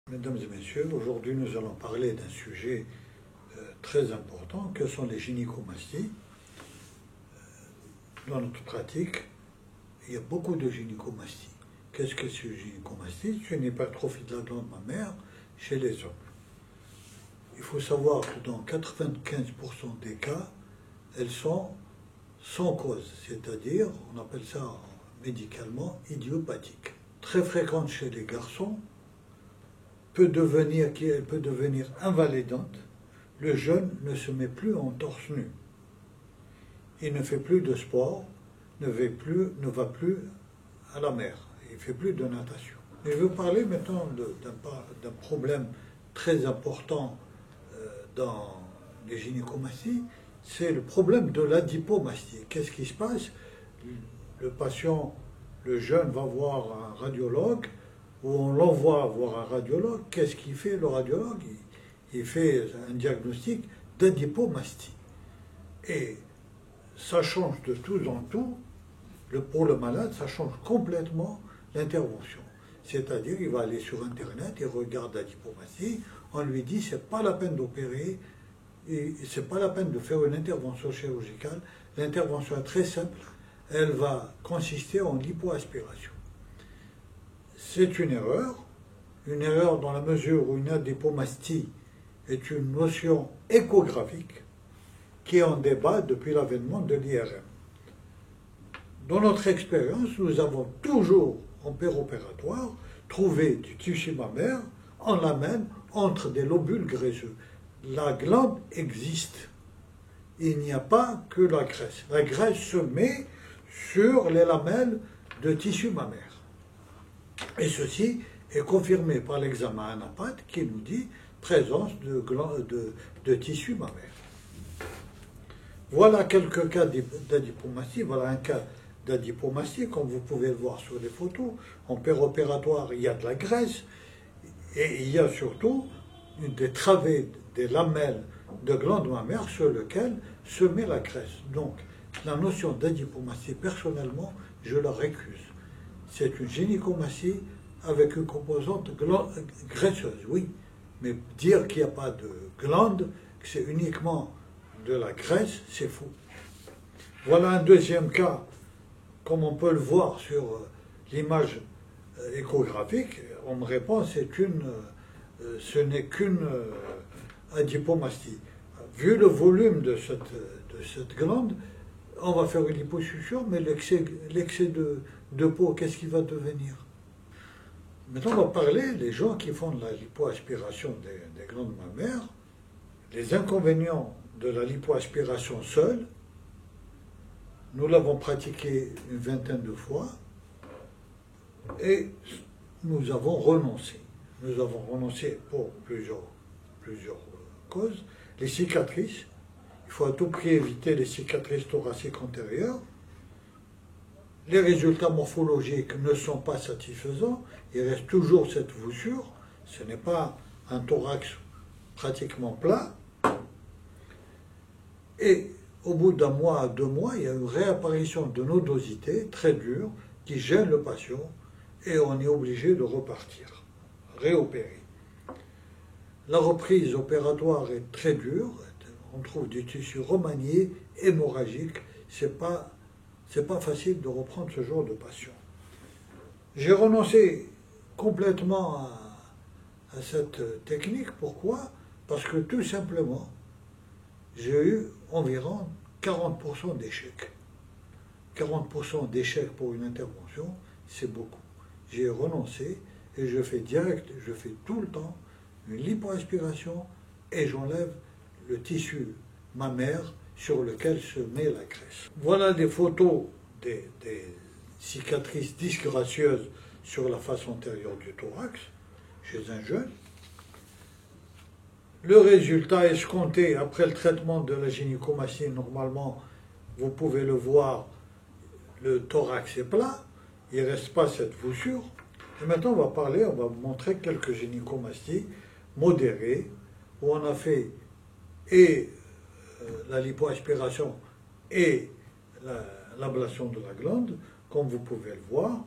Mesdames et messieurs, aujourd'hui nous allons parler d'un sujet très important que sont les gynécomasties. Dans notre pratique, il y a beaucoup de gynécomasties. Qu'est-ce que c'est une gynécomastie? C'est une hypertrophie de la glande mammaire chez les hommes. Il faut savoir que dans 95% des cas, elles sont sans cause, c'est-à-dire, on appelle ça médicalement idiopathique. Très fréquente chez les garçons, elle peut devenir invalidante. Le jeune ne se met plus en torse nu. Il ne fait plus de sport, ne va plus à la mer, il ne fait plus de natation. Et je veux parler maintenant d'un problème très important dans les gynécomasties, c'est le problème de l'adipomastie. Qu'est-ce qui se passe? Le patient, le jeune va voir un radiologue, où on l'envoie voir un radiologue. Qu'est-ce qu'il fait le radiologue? Il fait un diagnostic d'adipomastie. Et ça change de tout en tout, pour le malade, ça change complètement l'intervention. C'est-à-dire, il va aller sur Internet, il regarde l'adipomastie, on lui dit c'est pas la peine d'opérer, c'est pas la peine de faire une intervention chirurgicale. L'intervention est très simple, elle va consister en lipoaspiration. C'est une erreur dans la mesure où une adipomastie est une notion échographique qui est en débat depuis l'avènement de l'IRM. Dans notre expérience, nous avons toujours, en péropératoire, trouvé du tissu mammaire en lamelles entre des lobules graisseux. La glande existe. Il n'y a pas que la graisse. La graisse se met sur les lamelles de tissu mammaire. Et ceci est confirmé par l'examen ANAPAT qui nous dit présence de tissu mammaire. Voilà quelques cas d'adipomastie. Voilà un cas d'adipomastie, comme vous pouvez le voir sur les photos. En péropératoire, il y a de la graisse et il y a surtout des travées, des lamelles de glande mammaire sur lesquelles se met la graisse. Donc, la notion d'adipomastie, personnellement, je la récuse. C'est une gynécomastie avec une composante graisseuse, oui. Mais dire qu'il n'y a pas de glande, que c'est uniquement de la graisse, c'est faux. Voilà un deuxième cas, comme on peut le voir sur l'image échographique. On me répond ce n'est qu'une adipomastie. Vu le volume de cette glande, on va faire une liposuction, mais l'excès de peau, qu'est-ce qu'il va devenir? Maintenant, on va parler des gens qui font de la lipoaspiration des glandes mammaires, les inconvénients de la lipoaspiration seule. Nous l'avons pratiqué une vingtaine de fois et nous avons renoncé. Nous avons renoncé pour plusieurs causes. Les cicatrices, il faut à tout prix éviter les cicatrices thoraciques antérieures. Les résultats morphologiques ne sont pas satisfaisants, il reste toujours cette voussure, ce n'est pas un thorax pratiquement plat. Et au bout d'un mois à 2 mois, il y a une réapparition de nodosité très dure qui gêne le patient et on est obligé de repartir, réopérer. La reprise opératoire est très dure, on trouve du tissu remanié, hémorragique, c'est pas facile de reprendre ce genre de patient. J'ai renoncé complètement à cette technique. Pourquoi? Parce que tout simplement, j'ai eu environ 40% d'échecs. 40% d'échecs pour une intervention, c'est beaucoup. J'ai renoncé et je fais tout le temps une lipoaspiration et j'enlève le tissu mammaire sur lequel se met la graisse. Voilà des photos des cicatrices disgracieuses sur la face antérieure du thorax, chez un jeune. Le résultat escompté après le traitement de la gynécomastie, normalement, vous pouvez le voir, le thorax est plat, il ne reste pas cette voussure. Et maintenant, on va vous montrer quelques gynécomasties modérées, où on a fait la lipoaspiration et l'ablation de la glande. Comme vous pouvez le voir,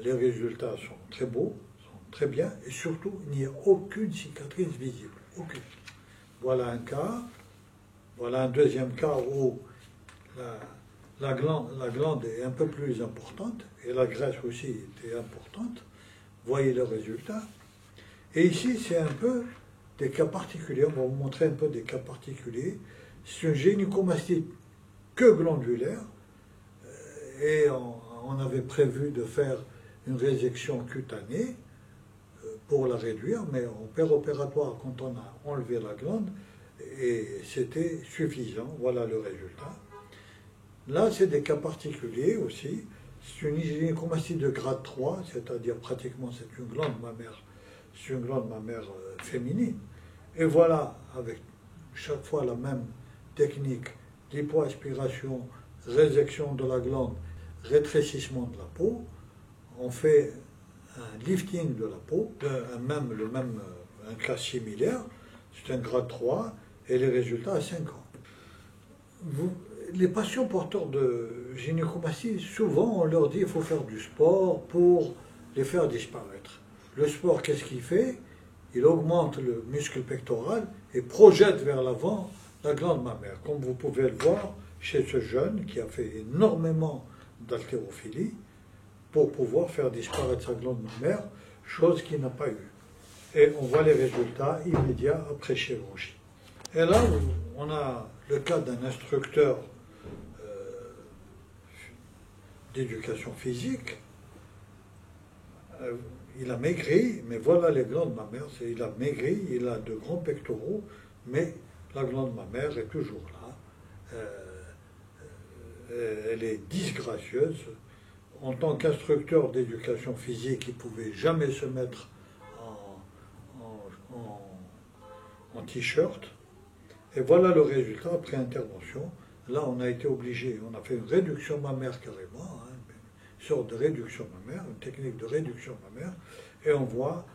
les résultats sont très beaux, sont très bien, et surtout, il n'y a aucune cicatrice visible. Aucune. Voilà un cas. Voilà un deuxième cas où la glande est un peu plus importante, et la graisse aussi était importante. Voyez le résultat. Et ici, c'est un peu des cas particuliers. On va vous montrer un peu des cas particuliers. C'est une gynécomastite que glandulaire, et on avait prévu de faire une résection cutanée pour la réduire, mais en péropératoire, quand on a enlevé la glande, et c'était suffisant. Voilà le résultat. Là, c'est des cas particuliers aussi. C'est une gynécomastite de grade 3, c'est-à-dire pratiquement c'est une glande mammaire, c'est une glande mammaire féminine. Et voilà, avec chaque fois la même technique, lipoaspiration, résection de la glande, rétrécissement de la peau. On fait un lifting de la peau, un cas similaire, c'est un grade 3, et les résultats à 5 ans. Les patients porteurs de gynécomastie, souvent on leur dit qu'il faut faire du sport pour les faire disparaître. Le sport, qu'est-ce qu'il fait? Il augmente le muscle pectoral et projette vers l'avant la glande mammaire. Comme vous pouvez le voir chez ce jeune qui a fait énormément d'haltérophilie pour pouvoir faire disparaître sa glande mammaire, chose qu'il n'a pas eue. Et on voit les résultats immédiats après chirurgie. Et là, on a le cas d'un instructeur d'éducation physique. Il a maigri, mais voilà les glandes mammaires. Il a maigri, il a de grands pectoraux, mais la glande mammaire est toujours là. Elle est disgracieuse. En tant qu'instructeur d'éducation physique, il ne pouvait jamais se mettre en t-shirt. Et voilà le résultat après intervention. Là, on a été obligé, on a fait une réduction mammaire carrément, une sorte de réduction mammaire, une technique de réduction mammaire, et on voit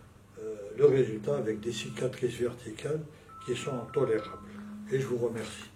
le résultat avec des cicatrices verticales qui sont tolérables. Et je vous remercie.